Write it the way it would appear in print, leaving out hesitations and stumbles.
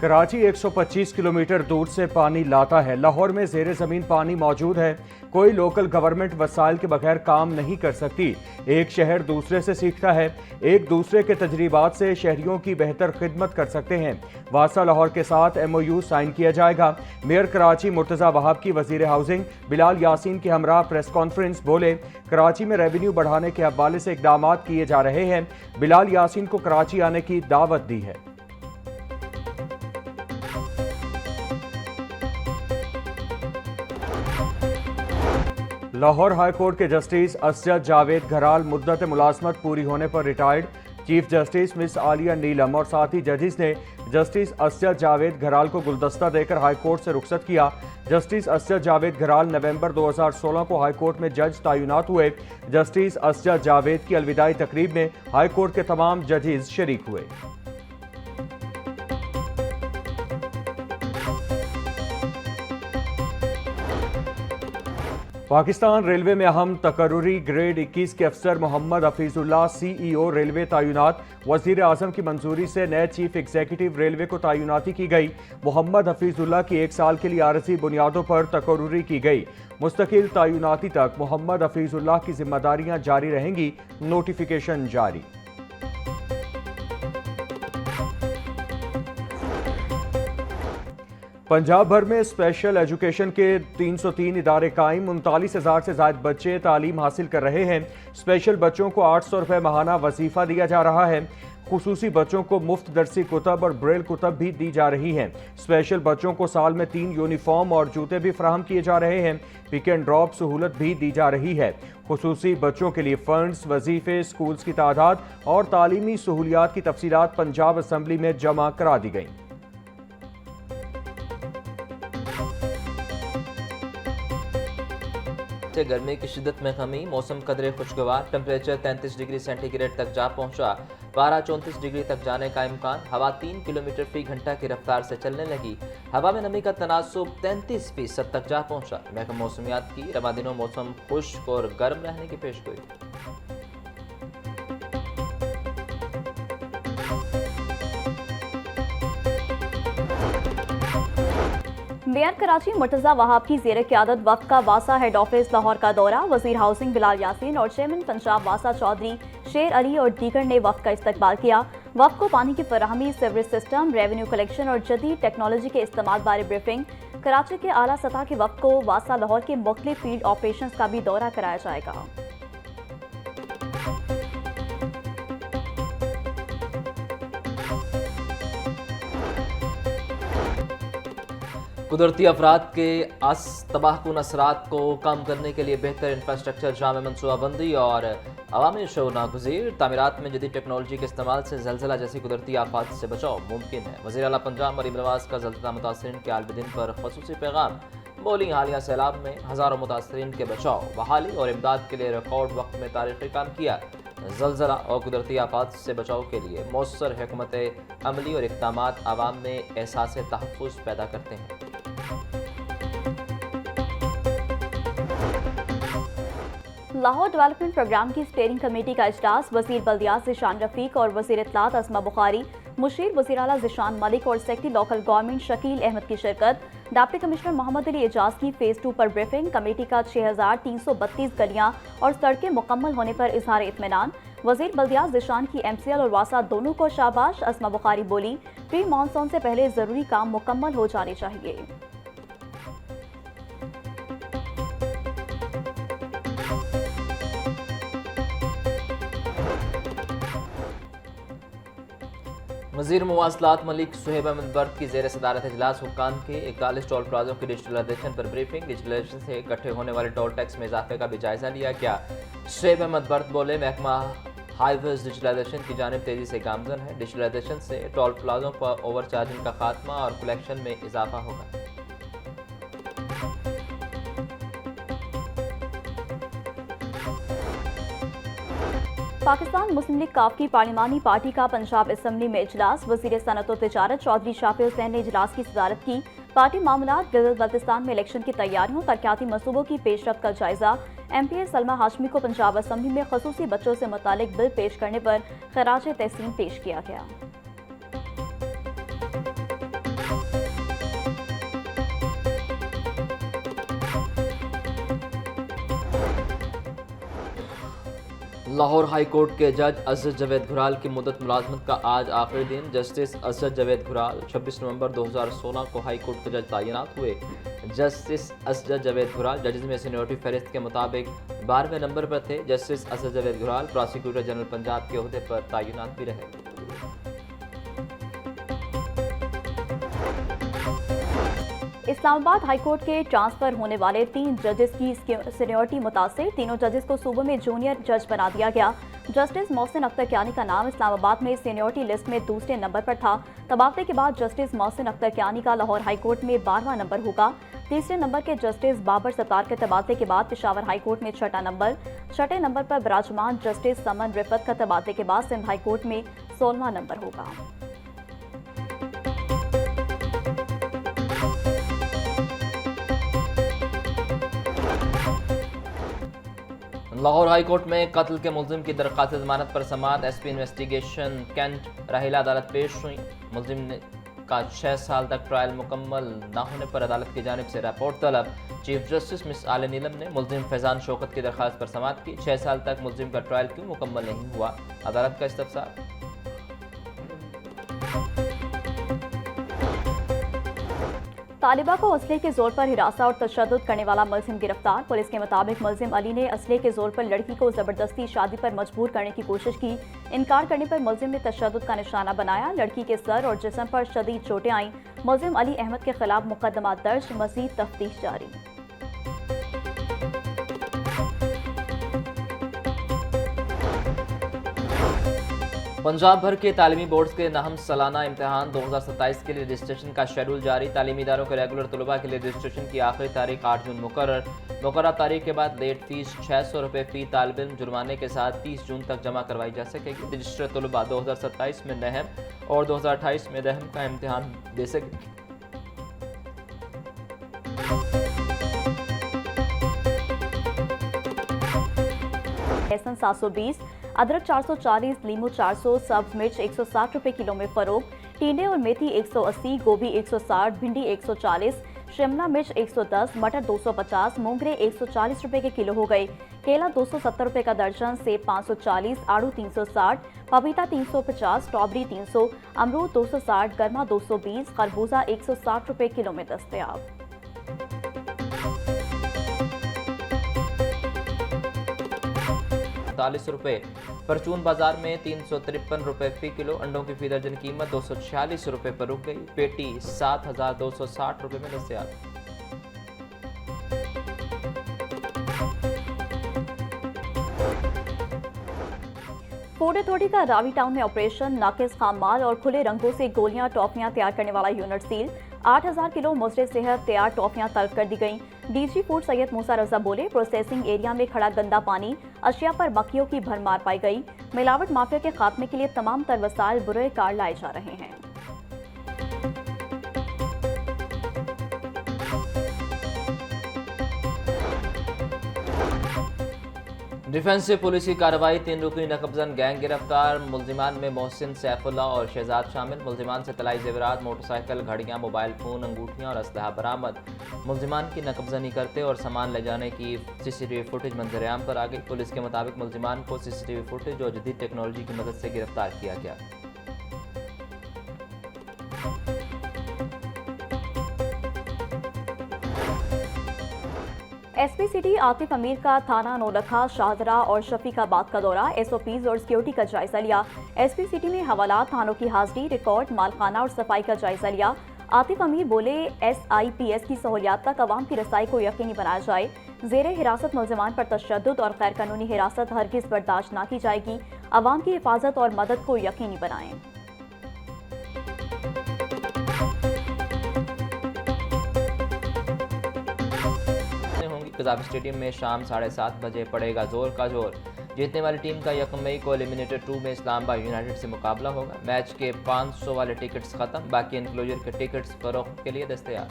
Karachi 125 kilometre दूर से पानी लाता है। लाहौर में ज़ेरे ज़मीन पानी मौजूद है। कोई लोकल गवर्नमेंट वसाइल के बगैर काम नहीं कर सकती। एक शहर दूसरे से सीखता है। एक दूसरे के तजरीबात से शहरियों की बेहतर खिदमत कर सकते हैं। वासा लाहौर के साथ MOU साइन किया जाएगा। मेयर कराची मुर्तज़ा वहाब की वज़ीर हाउसिंग बिलाल यासीन के हमरा प्रेस कॉन्फ्रेंस बोले, कराची में रेवेन्यू बढ़ाने के हवाले से इकदाम किए जा रहे हैं। बिलाल यासीन को कराची आने की दावत दी है। लाहौर हाई कोर्ट के जस्टिस असजद जावेद घराल मुद्दत मुलाजमत पूरी होने पर retired. Chief justice miss Aalia Neelam और साथी जजेस ने जस्टिस असजद जावेद घराल को गुलदस्ता देकर हाई कोर्ट से रुखसत किया। जस्टिस असजद जावेद घराल नवंबर 2016 को हाई कोर्ट में जज तैनात हुए। जस्टिस असजद जावेद की अलविदाई तकरीब में हाई कोर्ट के तमाम जजेस शरीक हुए। पाकिस्तान रेलवे में अहम तकर्रुरी ग्रेड 21 के अफसर मोहम्मद हफीजुल्लाह CEO रेलवे तैनात। वजीर आजम की मंजूरी से नए चीफ एग्जीक्यूटिव रेलवे को तैनाती की गई। मोहम्मद हफीजुल्लाह की 1 साल के लिए आरजी बुनियादों पर तकर्रुरी की गई। मुस्तकिल तैनाती तक मोहम्मद हफीजुल्लाह की जिम्मेदारियां जारी रहेंगी। नोटिफिकेशन जारी। पंजाब भर में स्पेशल एजुकेशन के 303 इदारे कायम। 39,000 से ज्यादा बच्चे तालीम हासिल कर रहे हैं। स्पेशल बच्चों को 800 रुपये माहाना वजीफा दिया जा रहा है। खुसूसी बच्चों को मुफ्त दरसी कुतब और ब्रेल कुतब भी दी जा रही हैं। स्पेशल बच्चों को साल में 3 यूनिफॉर्म और जूते भी फराहम किए जा रहे हैं। पिक एंड ड्रॉप सहूलत भी दी जा रही है। खुसूसी बच्चों के लिए फंड्स, वजीफे, स्कूल्स की तादाद और तालीमी सहूलियात की तफसीलात पंजाब असम्बली में जमा करा दी गई। गर्मी की शिद्दत में कमी, मौसम कदरे खुशगवार। टेम्परेचर 33 डिग्री सेंटीग्रेड तक जा पहुंचा। पारा 34 डिग्री तक जाने का इम्कान। हवा 3 किलोमीटर फी घंटा की रफ्तार से चलने लगी। हवा में नमी का तनासुब 33% तक जा पहुंचा। महकमा मौसमियात की रवा दिनों मौसम खुश्क और गर्म रहने की पेशगोई। मेयर कराची मुर्तज़ा वहाब की ज़ेर क़यादत वफ़द का वासा हेड ऑफिस लाहौर का दौरा। वज़ीर हाउसिंग बिलाल यासीन और चेयरमैन पंजाब वासा चौधरी शेर अली और दीगर ने वफ़द का इस्तकबाल किया। वफ़द को पानी की फराहमी, सीवरेज सिस्टम, रेवेन्यू कलेक्शन और जदीद टेक्नोलॉजी के इस्तेमाल बारे ब्रीफिंग। कराची के आला सतह के वफ़द को वासा लाहौर के मुख्तलिफ फील्ड ऑपरेशन का भी दौरा कराया जाएगा। कुदरती अफराद के तबाहकुन असरात को कम करने के लिए बेहतर इंफ्रास्ट्रक्चर, जामे मनसूबाबंदी और अवामी शऊर नागुज़ीर तामीरात में जदीद टेक्नोलॉजी के इस्तेमाल से ज़लज़ला जैसी कुदरती आफात से बचाव मुमकिन है। वज़ीर आला पंजाब मरीम नवाज का ज़लज़ला मुतासरीन के आलबदिन पर ख़ुसूसी पैगाम। बोली, हालिया सैलाब में हज़ारों मुतासरीन के बचाव, बहाली और इमदाद के लिए रिकॉर्ड वक्त में तारीख़ी काम किया। ज़लज़ला और कुदरती आफात से बचाव के लिए मौसर हिकमत अमली और इक़दामात आवाम में एहसास तहफ़्फ़ुज़ पैदा करते हैं। लाहौर डेवलपमेंट प्रोग्राम की स्टीयरिंग कमेटी का इजलास। वज़ीर बल्दियात ज़िशान रफ़ीक और वज़ीर इत्तलात अस्मा बुखारी, मुशीर वज़ीर आला ज़िशान मलिक और secretary local government Shakeel Ahmed की शिरकत। डिप्टी कमिश्नर मोहम्मद अली एजाज की फ़ेज़ 2 पर ब्रीफिंग। कमेटी का 6332 गलियां और सड़कें मुकम्मल होने पर इजहार इत्मीनान। वज़ीर बल्दियात ज़िशान की MCL और वासा दोनों को शाबाश। अस्मा बुखारी बोली, प्री मानसून से पहले ज़रूरी काम मुकम्मल हो जाने चाहिए। वज़ीर मुवासलात मलिक सुहेब अहमद बर्द की ज़ेर सदारत इजलास हुक्काम के 41 टोल प्लाजों की डिजिटलाइजेशन पर ब्रीफिंग। डिजिटलाइजेशन से इकट्ठे होने वाले टोल टैक्स में इजाफे का भी जायजा लिया गया। सुहेब अहमद बर्द बोले, महकमा हाईवेज डिजिटलाइजेशन की जानिब तेजी से गामजन है। डिजिटलाइजेशन से टोल प्लाजों पर ओवर चार्जिंग का खात्मा और कलेक्शन में इजाफा होगा। पाकिस्तान मुस्लिम लीग काफ की पार्लिमानी पार्टी का पंजाब असम्बली में इजलास। वज़ीर सनअत व तिजारत चौधरी शाफी हुसैन ने इजलास की सदारत की। पार्टी मामलात, गिलगित बल्तिस्तान में इलेक्शन की तैयारियों, तरक्याती मनसूबों की पेशरफ्त का जायजा। MPA सलमा हाशमी को पंजाब असम्बली में खसूसी बच्चों से मुतालिक बिल पेश करने पर खराज तहसीन पेश किया गया। लाहौर हाई कोर्ट के जज असद जावेद घुराल की मुद्दत मुलाजमत का आज आखिरी दिन। जस्टिस असद जावेद घुराल 26 नवंबर 2016 को हाई कोर्ट के जज तैनात हुए। जस्टिस असद जावेद घुराल जजेस में सीनियरिटी फहरिस्त के मुताबिक 12वें नंबर पर थे। Justice Asad Javed Ghural prosecutor general Punjab के ओहदे पर तैनात भी रहे। इस्लामाबाद हाईकोर्ट के ट्रांसफर होने वाले 3 जजेस की सीनियरिटी मुतासिर, तीनों जजेस को सूबे में जूनियर जज बना दिया गया। जस्टिस मोहसिन अख्तर कियानी का नाम इस्लामाबाद में सीनियरिटी लिस्ट में दूसरे नंबर पर था। तबादले के बाद जस्टिस मोहसिन अख्तर कियानी का लाहौर हाईकोर्ट में 12वां नंबर होगा। तीसरे नंबर के जस्टिस बाबर सत्तार के तबादले के बाद पेशावर हाईकोर्ट में 6ठा नंबर, 6ठे नंबर पर विराजमान जस्टिस समन रिफत का तबादले के बाद सिंध हाईकोर्ट में 16वां नंबर होगा। लाहौर हाई कोर्ट में कत्ल के मुलजिम की दरख्वास्त जमानत पर समाअत। एसपी इन्वेस्टिगेशन कैंट राहिला अदालत पेश हुई। मुलजिम का 6 साल तक ट्रायल मुकम्मल न होने पर अदालत की जानिब से रिपोर्ट तलब। चीफ जस्टिस मिस आले नीलम ने मुलजिम फैजान शौकत की दरख्वास्त पर समाअत की। 6 साल तक मुलजिम का ट्रायल क्यों मुकम्मल नहीं हुआ, अदालत का इस्तफसार। तालिबा को असले के जोर पर हिरासा और तशद्दुद करने वाला मुलजिम गिरफ्तार। पुलिस के मुताबिक मुलजिम अली ने असले के जोर पर लड़की को जबरदस्ती शादी पर मजबूर करने की कोशिश की। इनकार करने पर मुलजिम ने तशद्दुद का निशाना बनाया। लड़की के सर और जिस्म पर शदीद चोटें आईं। मुलजिम अली अहमद के खिलाफ मुकदमा दर्ज, मजीद तफ्तीश जारी। पंजाब भर के तालीमी बोर्ड्स के नाहम सालाना इम्तहान 2027 के लिए रजिस्ट्रेशन का शेड्यूल जारी। तालीमी इदारों के रेगुलर तलबा के लिए रजिस्ट्रेशन की आखिरी तारीख 8 जून मुकर्रर तारीख के बाद लेट फीस 600 रुपये फी तालिब इल्म जुर्माने के साथ 30 जून तक जमा करवाई जा सकेगी। रजिस्टर्ड तलबा 2027 में नहम और 2028 में दहम का इम्तहान दे सकेंगे। लहसुन 720, अदरक 440, लीमू 400, सब्ज मिर्च 160 रुपये किलो में फरोख्त। टींडे और मेथी 180, गोभी 160, भिंडी 140, शिमला मिर्च 110, मटर 250, मोंगरे 140 रुपये के किलो हो गए। केला 270 रुपये का दर्जन, सेब 540, आड़ू 360, पपीता 350, स्ट्रॉबेरी 300, अमरूद 260, गर्मा 220, खरबूजा 160 रुपये किलो में दस्तयाब। ₹40 परचून बाजार में 353 रुपये फी किलो। अंडों की फी दर्जन कीमत 246 रुपये पर रुक गई। पेटी 7,260 रुपये में दस्तयाब। फूड अथॉरिटी का रावी टाउन में ऑपरेशन। नाकिस खाम माल और खुले रंगों से गोलियां टॉफियां तैयार करने वाला यूनिट सील। 8000 किलो मुजरे सेहत तैयार टॉफियां तलब कर दी गईं। डीजी फूड सैयद मूसा रजा बोले, प्रोसेसिंग एरिया में खड़ा गंदा पानी, अशिया पर मक्खियों की भरमार पाई गई। मिलावट माफिया के खात्मे के लिए तमाम तर वसाइल बुरे कार लाए जा रहे हैं। डिफेंस से पुलिस की कार्रवाई। 3 रुकनी नकबजन गैंग गिरफ्तार। मुलजिमान में मोहसिन, सैफुल्लाह और शहजाद शामिल। मुलजिमान से तलाई जेवरात, मोटरसाइकिल, घड़ियां, मोबाइल फ़ोन, अंगूठियां और असलहा बरामद। मुलजिमान की नकबजनी करते और सामान ले जाने की CCTV फुटेज मंजरेआम पर आ गई। पुलिस के मुताबिक मुलजिमान को CCTV फुटेज और जदीद टेक्नोलॉजी की मदद से गिरफ्तार किया गया। एसपी सिटी आतिफ अमीर का थाना नौलखा, शाहजरा और शफीकाबाद का दौरा। SOPs और सिक्योरिटी का जायजा लिया। एसपी सिटी ने हवालात, थानों की हाजिरी, रिकॉर्ड, मालखाना और सफाई का जायजा लिया। आतिफ अमीर बोले, SIPS की सहूलियात तक अवाम की रसाई को यकीनी बनाया जाए। जेर हिरासत मुलजिमान पर तशद्दुद और गैर कानूनी हिरासत हरगिज़ बर्दाश्त न की जाएगी। अवाम की हिफाजत और मदद को यकीनी बनाएं। कज़ाफ स्टेडियम में शाम 7:30 बजे पड़ेगा जोर का जोर। जीतने वाली टीम का 1 मई को एलिमिनेटर 2 में इस्लामाबाद यूनाइटेड से मुकाबला होगा। मैच के 500 वाले टिकट्स खत्म, बाकी एनक्लोजर के टिकट्स फरोख्त के लिए दस्तयाब।